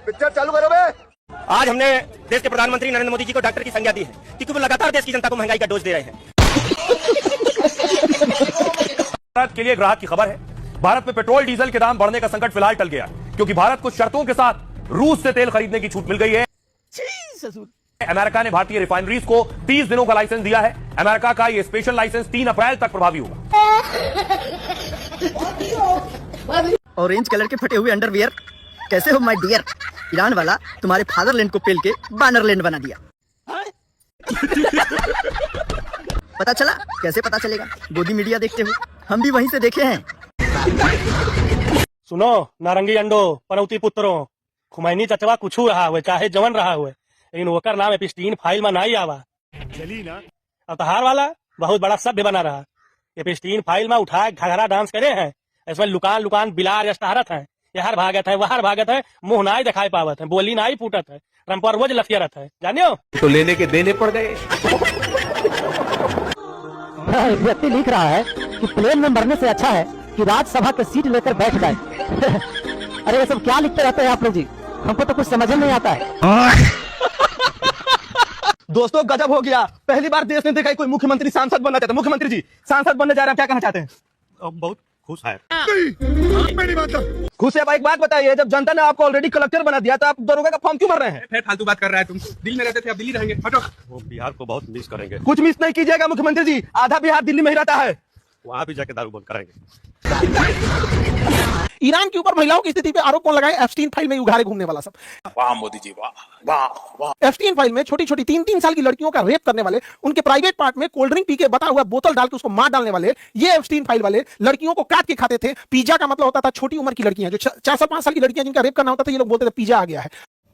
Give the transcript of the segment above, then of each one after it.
Picture चालू करो बे। आज हमने देश के प्रधानमंत्री नरेंद्र मोदी जी को डॉक्टर की संज्ञा दी है क्योंकि वो लगातार देश की जनता को महंगाई का डोज दे रहे हैं। भारत के लिए एक राहत की खबर है। भारत में पेट्रोल डीजल के दाम बढ़ने का संकट फिलहाल टल गया क्योंकि भारत को शर्तों के साथ रूस से तेल खरीदने की छूट मिल गई है। अमेरिका ने भारतीय रिफाइनरीज को 30 दिनों का लाइसेंस दिया है। अमेरिका का यह स्पेशल लाइसेंस 3 अप्रैल तक प्रभावी होगा। ऑरेंज कलर के फटे हुए अंडरवियर, कैसे हो माय डियर? ईरान वाला तुम्हारे फादरलैंड को पेल के बानरलैंड बना दिया। पता चला? कैसे पता चलेगा? गोदी मीडिया देखते हो, हम भी वहीं से देखे हैं। सुनो नारंगी अंडो पनौती पुत्रों, खुमैनी चचवा कुछ रहा हुए चाहे जवन रहा हुए, लेकिन ओकर नाम एपिस्टीन फाइल में नहीं आवा चली ना। अब तहार वाला बहुत बड़ा सभ्य बना रहा। एपिस्टीन फाइल में उठाए घघरा डांस करे हैं, इसमें लुकान लुकान बिलार यष्टारत है, यहर भागत है वहर भागत है, मुंह नाई दिखाई पावत है, बोली नाई फूटत है, ट्रम्प पर रोज लफियरत है, जानियो तो लेने के देने पड़ गए। एक व्यक्ति लिख रहा है कि प्लेन में मरने से अच्छा है कि राज्यसभा की सीट लेकर बैठ जाए। अरे ये सब क्या लिखते रहते हैं आप लोग जी, हमको तो कुछ समझ में नहीं आता है। दोस्तों गजब हो गया, पहली बार देश ने देखा कोई मुख्यमंत्री सांसद बनना चाहता है। मुख्यमंत्री जी सांसद बनने जा रहे हैं, क्या कहना चाहते हैं? बहुत खुश है। खुश है भाई। एक बात बताइए, जब जनता ने आपको ऑलरेडी कलेक्टर बना दिया तो आप दरोगा का फॉर्म क्यों भर रहे हैं? फिर फालतू बात कर रहा है तुम। दिल्ली में रहते थे, अब दिल्ली रहेंगे, हटो। वो बिहार को बहुत मिस करेंगे। कुछ मिस नहीं कीजिएगा मुख्यमंत्री जी, आधा बिहार दिल्ली में ही रहता है। वहां भी जाके दारू बंद करेंगे। ईरान के ऊपर महिलाओं की स्थिति पे आरोप कौन लगाए? एप्स्टीन फाइल में उघारे घूमने वाला सब। वाह मोदी जी, वाह वाह वाह। एप्स्टीन फाइल में छोटी छोटी 3-3 साल की लड़कियों का रेप करने वाले, उनके प्राइवेट पार्ट में कोल्ड ड्रिंक पी के बता हुआ बोतल डाल के उसको मार डालने वाले, ये एप्स्टीन फाइल वाले लड़कियों को काट के खाते थे। पिज्जा का मतलब होता था छोटी उम्र की लड़कियां, जो 4 साल 5 साल की लड़कियां जिनका रेप करना होता था, ये लोग बोलते थे पिज्जा आ गया है।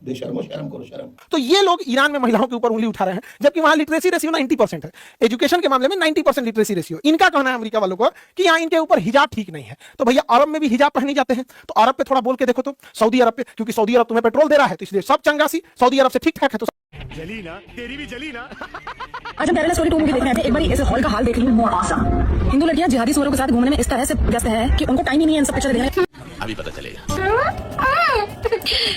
शर्म करो शर्म। तो ये लोग ईरान में महिलाओं के ऊपर उंगली उठा रहे हैं, जबकि वहां लिटरेसी रेशियो 90% है। एजुकेशन के मामले में 90% लिटरेसी रेशियो। इनका कहना है अमेरिका वालों को कि यहाँ इनके ऊपर हिजाब ठीक नहीं है। तो भैया अरब में भी हिजाब पहने जाते हैं, तो अरब पे थोड़ा बोल के देखो तो। सऊदी अरब पे, क्योंकि सऊदी अरब तुम्हें पेट्रोल दे रहा है तो इसलिए सब चंगासी सऊदी अरब से ठीक ठाक है। तो जली ना, तेरी भी जली ना। आज हम केरला स्टोरी 2 मूवी देख रहे थे, एक बार ऐसे हॉल का हाल देख लीजिए, मोर ऑसम। हिंदू लड़कियां जिहादी सूरों के साथ घूमने में इस तरह से व्यस्त है कि उनको टाइम ही नहीं है इन सब पिक्चर देखने। अभी पता चलेगा।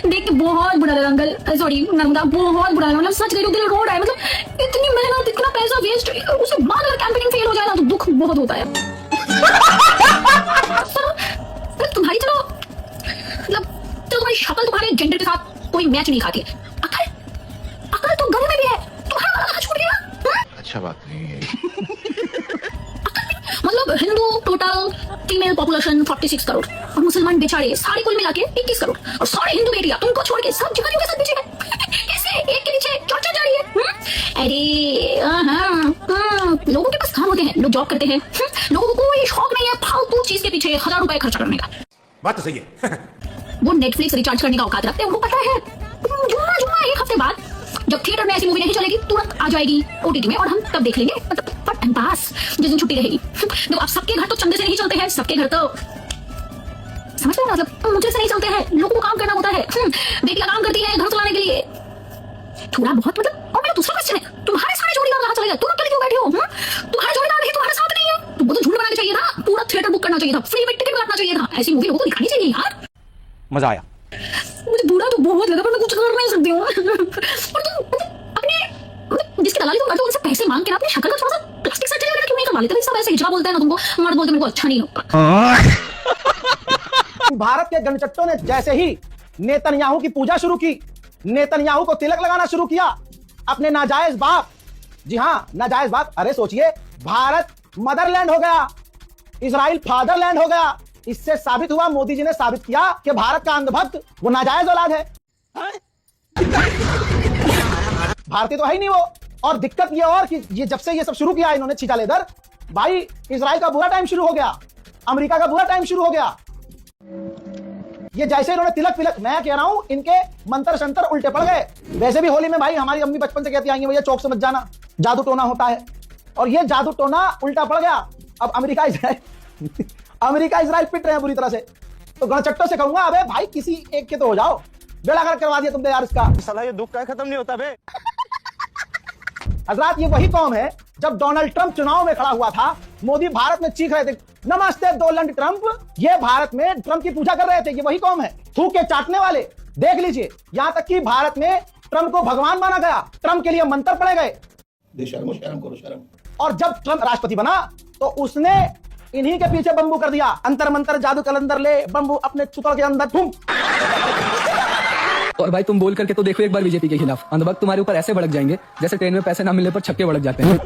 देख के बहुत बुरा लगा अंकल, सॉरी नर्मदा, बहुत बुरा लगा। मतलब सच कह रही हूं, दिल रो रहा है। मतलब इतनी मेहनत, इतना पैसा वेस्ट, उसके बाद अगर कैंपेनिंग फेल हो जाए ना तो दुख बहुत होता है। तुम्हारी चलो मतलब तुम्हारी शक्ल तुम्हारे जेंडर के साथ कोई मैच नहीं खाती है। अकल तो गधे में भी है, तुम्हारा वाला छूट गया। अच्छा बात नहीं है। मतलब Hindu total female population 46 crore और मुसलमान बेचारे सारे कुल मिला के 21 करोड़, और सारे हिंदू बेटियां तुमको छोड़ के सब जिहादियों के साथ बिछे हैं। कैसे एक के नीचे चर्चा जा रही है? अरे लोगों के पास काम होते हैं, लोग जॉब करते हैं, लोगों को कोई शौक नहीं है फालतू चीज के पीछे 1000 रुपए खर्च करने का। बात तो सही है। वो नेटफ्लिक्स रिचार्ज करने का औकात रखते हैं, उनको पता है जुम्मा 1 हफ्ते बाद जब थिएटर में ऐसी मूवी नहीं चलेगी तुरंत आ जाएगी ओटीटी में, और हम तब देख लेंगे। मतलब टाइम पास जिस दिन छुट्टी रहेगी। देखो अब सबके घर तो चंदे से नहीं चलते हैं, सबके घर तो समझ रहे हो मतलब मुझे से नहीं चलते हैं, लोगों को काम करना होता है। बेटियां काम करती है घर चलाने के लिए, थोड़ा बहुत मतलब। और मेरा दूसरा क्वेश्चन है, तुम्हारे सारे जोड़ीदार कहाँ चले गए? तुम अकेले क्यों बैठे हो? तुम्हारे जोड़ीदार नहीं, तुम्हारे साथ नहीं है, तुमको तो झूठ बनाना चाहिए था, पूरा थिएटर बुक करना चाहिए था, फ्री में टिकट काटना चाहिए था। ऐसी मूवी लोगों को दिखानी चाहिए यार। मजा आया। मुझे बुरा तो बहुत लगा, पर मैं कुछ कर नहीं सकती हूँ। और तुम अपने जिसकी दलाली तुम करते हो उनसे पैसे मांग के अपनी शक्ल का थोड़ा सा प्लास्टिक सर्जरी वगैरह क्यों नहीं करवा लेते? सब ऐसे हिजड़ा बोलते हैं ना तुमको, मर्द बोलते मेरे को अच्छा नहीं लगता। भारत के गणचट्टों ने जैसे ही नेतन्याहू की पूजा शुरू की, नेतन्याहू को तिलक लगाना शुरू किया, अपने नाजायज बाप, जी हाँ नाजायज बाप। अरे सोचिए, भारत मदरलैंड हो गया, इजराइल फादरलैंड हो गया। इससे साबित हुआ, मोदी जी ने साबित किया कि भारत का अंधभक्त वो नाजायज औलाद है। भारतीय तो है ही नहीं वो। और दिक्कत ये और कि ये जब से ये सब शुरू किया इन्होंने छीटा लेदर, भाई इजराइल का बुरा टाइम शुरू हो गया, अमेरिका का बुरा टाइम शुरू हो गया। ये जैसे इन्होंने तिलक फिलक, मैं कह रहा हूं इनके मंत्र शंतर उल्टे पड़ गए। वैसे भी होली में भाई हमारी अम्मी बचपन से कहती आएंगी भैया चौक से मत जाना, जादू टोना होता है, और ये जादू टोना उल्टा पड़ गया। अब अमेरिका इजराइल पिट रहे हैं बुरी तरह से। तो गणचट्टों से कहूंगा, अबे भाई किसी एक के तो हो जाओ, बेड़ा गर्क करवा दिया तुमने यार इसका। साला ये दुख का खत्म नहीं होता बे। हजरात ये वही कौम है, जब डोनाल्ड ट्रंप चुनाव में खड़ा हुआ था, मोदी भारत में चीख रहे थे नमस्ते डोनाल्ड ट्रंप, ये भारत में ट्रंप की पूजा कर रहे थे। ये वही कौम है, थूक के चाटने वाले, देख लीजिए, यहां तक कि भारत में ट्रंप को भगवान माना गया, ट्रंप के लिए मंत्र पढ़े गए। शर्म करो शर्म। और जब ट्रंप राष्ट्रपति बना तो उसने इन्हीं के पीछे बंबू कर दिया, अंतर मंतर जादू कलंदर ले बंबू अपने चुतड़ के अंदर ठूम। और भाई तुम बोल करके तो देखो एक बार बीजेपी के खिलाफ, अंधभक्त तुम्हारे ऊपर ऐसे भड़क जाएंगे जैसे ट्रेन में पैसे ना मिलने पर छक्के भड़क जाते हैं।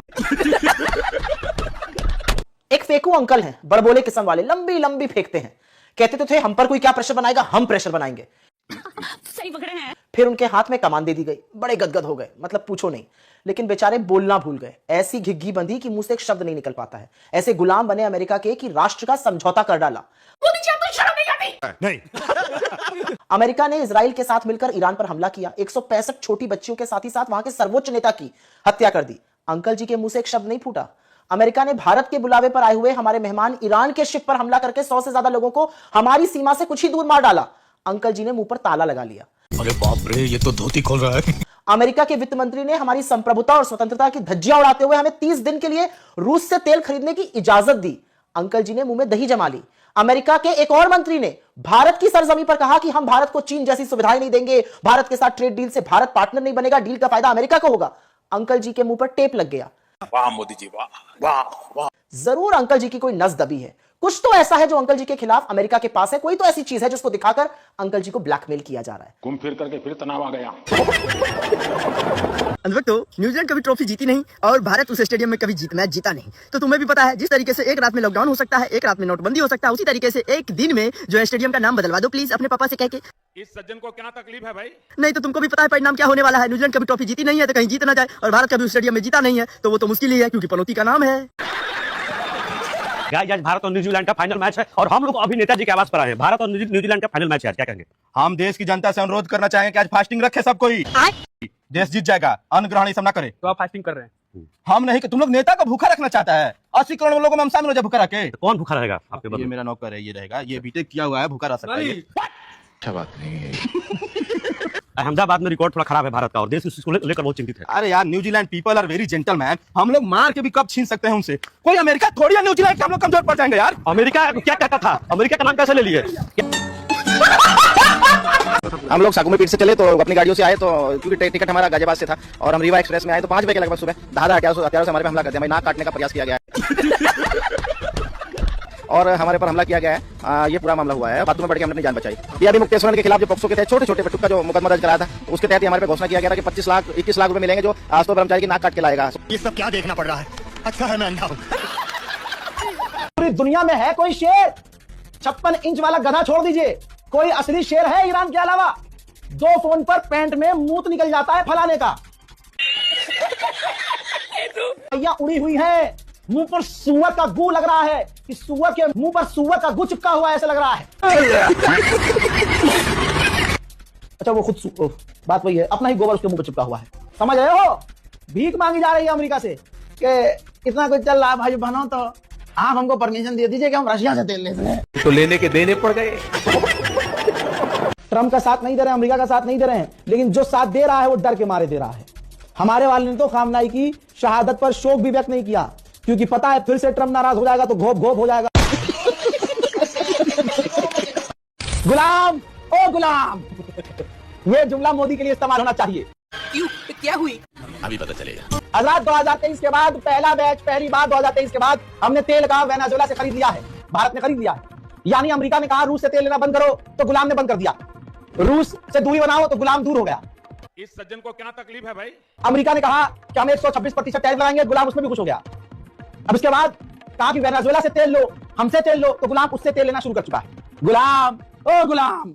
एक फेकू अंकल हैं, बड़बोले किस्म वाले, लंबी लंबी फेंकते हैं। कहते तो थे हम पर कोई क्या प्रेशर बनाएगा, हम प्रेशर बनाएंगे। सही पकड़े हैं। फिर उनके हाथ में कमान दे दी गई, बड़े गदगद हो गए, मतलब पूछो नहीं। लेकिन बेचारे बोलना भूल गए, ऐसी घिग्गी बंधी कि मुंह से एक शब्द नहीं निकल पाता है। ऐसे गुलाम बने अमेरिका के कि राष्ट्र का समझौता कर डाला। नहीं। अमेरिका ने इजराइल के साथ मिलकर ईरान पर हमला किया, 165 छोटी बच्चियों के साथ ही साथ वहां के सर्वोच्च नेता की हत्या कर दी। अंकल जी के मुंह से एक शब्द नहीं फूटा। अमेरिका ने भारत के बुलावे पर आए हुए हमारे मेहमान ईरान के शिप पर हमला करके 100 से ज्यादा लोगों को हमारी सीमा से कुछ ही दूर मार डाला। अंकल जी ने मुंह पर ताला लगा लिया। अरे बाप रे, ये तो धोती खोल रहा है। अमेरिका के वित्त मंत्री ने हमारी संप्रभुता और स्वतंत्रता की धज्जियां उड़ाते हुए हमें 30 दिन के लिए रूस से तेल खरीदने की इजाजत दी। अंकल जी ने मुंह में दही जमा ली। अमेरिका के एक और मंत्री ने भारत की सरजमी पर कहा कि हम भारत को चीन जैसी सुविधाएं नहीं देंगे, भारत के साथ ट्रेड डील से भारत पार्टनर नहीं बनेगा, डील का फायदा अमेरिका को होगा। अंकल जी के मुंह पर टेप लग गया। वाह मोदी जी, वाह वाह वाह। जरूर अंकल जी की कोई नस दबी है, कुछ तो ऐसा है जो अंकल जी के खिलाफ अमेरिका के पास है, कोई तो ऐसी चीज है जिसको दिखाकर अंकल जी को ब्लैकमेल किया जा रहा है। घूम फिर करके फिर तनाव आ गया। अंधभक्त तो न्यूजीलैंड कभी ट्रॉफी जीती नहीं और भारत उस स्टेडियम में कभी मैच जीता नहीं। तो तुम्हें भी पता है जिस तरीके से एक रात में लॉकडाउन हो सकता है, एक रात में नोटबंदी हो सकता है, उसी तरीके से एक दिन में जो स्टेडियम का नाम बदलवा दो प्लीज अपने पापा से कह के। इस सज्जन को क्या तकलीफ है भाई? नहीं तो तुमको भी पता है परिणाम क्या होने वाला है। न्यूजीलैंड कभी ट्रॉफी जीती नहीं है तो कहीं जीत ना जाए, और भारत कभी उस स्टेडियम में जीता नहीं है तो वो तो मुश्किल ही है, क्योंकि पनौती का नाम है। आज भारत और न्यूजीलैंड का फाइनल मैच है और हम लोग अभी नेताजी के आवाज पर आए हैं। भारत और न्यूजीलैंड का फाइनल मैच है, क्या कहेंगे? हम देश की जनता से अनुरोध करना चाहेंगे कि आज फास्टिंग रखे सब कोई। देश जीत जाएगा, अन्न ग्रहण ये सब ना करे। तो आप फास्टिंग कर रहे हैं? हम नहीं, तुम लोग नेता को भूखा रखना चाहता है। 80 करोड़ लोगों में हम शामिल हो जाए भूखा रखे। कौन भूखा रहेगा आपके बदले? ये मेरा नौकर है, ये रहेगा, ये बीटेक किया हुआ है, भूखा रह सकता है। अच्छा बात नहीं है। अहमदाबाद में रिकॉर्ड थोड़ा खराब है भारत का और देश इसको लेकर बहुत चिंतित है। अरे यार, New Zealand people are very gentleman. हम लोग मार के भी कब छीन सकते हैं उनसे। कोई अमेरिका थोड़ी है न्यूजीलैंड के हम लोग कमजोर पड़ जाएंगे यार। अमेरिका क्या कहता था? अमेरिका का नाम कैसे ले लिए? हम लोग सागुमे पीठ से चले तो अपनी गाड़ियों से आए, तो क्योंकि टिकट हमारा गाजियाबाद से था और हम रीवा एक्सप्रेस में आए तो 5 बजे के लगभग सुबह दादा हथियारों से हमारे पे हमला कर दिया। नाक काटने का प्रयास किया गया है और हमारे पर हमला किया गया है। ये पूरा मामला हुआ है। बाथरूम में पड़ के हमने अपनी जान बचाई। ये अभी मुक्तेश्वर के खिलाफ जो पॉक्सो के तहत छोटे छोटे बटुक का जो मुकदमा दर्ज कराया था, उसके तहत हमारे पे घोषणा किया गया था कि 21 लाख रुपए मिलेंगे जो आस्तो कर्मचारी की नाक काट के लाएगा। ये सब क्या देखना पड़ रहा है? अच्छा है मैं अंधा हूं। पूरी दुनिया में है कोई शेर? 56 इंच वाला गधा छोड़ दीजिए, कोई असली शेर है ईरान के अलावा? 2 फोन पर पैंट में मूत निकल जाता है फलाने का। भैया उड़ी हुई है, मुंह पर सुअर का गू लग रहा है कि सुअर के मुंह पर सुअर का गू चिपका हुआ है, ऐसा लग रहा है। अच्छा वो खुद बात वही है, अपना ही गोबर उसके मुंह पर चिपका हुआ है। समझ रहे हो? भीख मांगी जा रही है अमेरिका से कि इतना कुछ चल रहा है भाई बहनों, तो आप हमको परमिशन दे दीजिए कि हम रशिया से तेल लेते हैं। तो लेने के देने पड़ गए। ट्रंप का साथ नहीं दे रहे हैं, अमेरिका का साथ नहीं दे रहे हैं, लेकिन जो साथ दे रहा है वो डर के मारे दे रहा है। हमारे वाले ने तो खामनाई की शहादत पर शोक भी व्यक्त नहीं किया, क्योंकि पता है फिर से ट्रंप नाराज हो जाएगा तो घोप घोप हो जाएगा। गुलाम ओ गुलाम, ये जुमला मोदी के लिए इस्तेमाल होना चाहिए। क्यों? क्या हुई? अभी पता चलेगा। हजरात 2023 के बाद पहला बैच, पहली बार 2023 के बाद हमने तेल का वेनेजुएला से खरीद लिया है, भारत ने खरीद लिया है। यानी अमेरिका ने कहा रूस से तेल लेना बंद करो तो गुलाम ने बंद कर दिया, रूस से दूरी बनाओ तो गुलाम दूर हो गया। इस सज्जन को क्या तकलीफ है भाई? अमेरिका ने कहा कि हम 126% टैक्स लगाएंगे, गुलाम उसमें भी खुश हो गया। अब इसके बाद कहा कि वेनेजुएला से तेल लो, हमसे तेल लो, तो गुलाम उससे तेल लेना शुरू कर चुका है। गुलाम ओ गुलाम।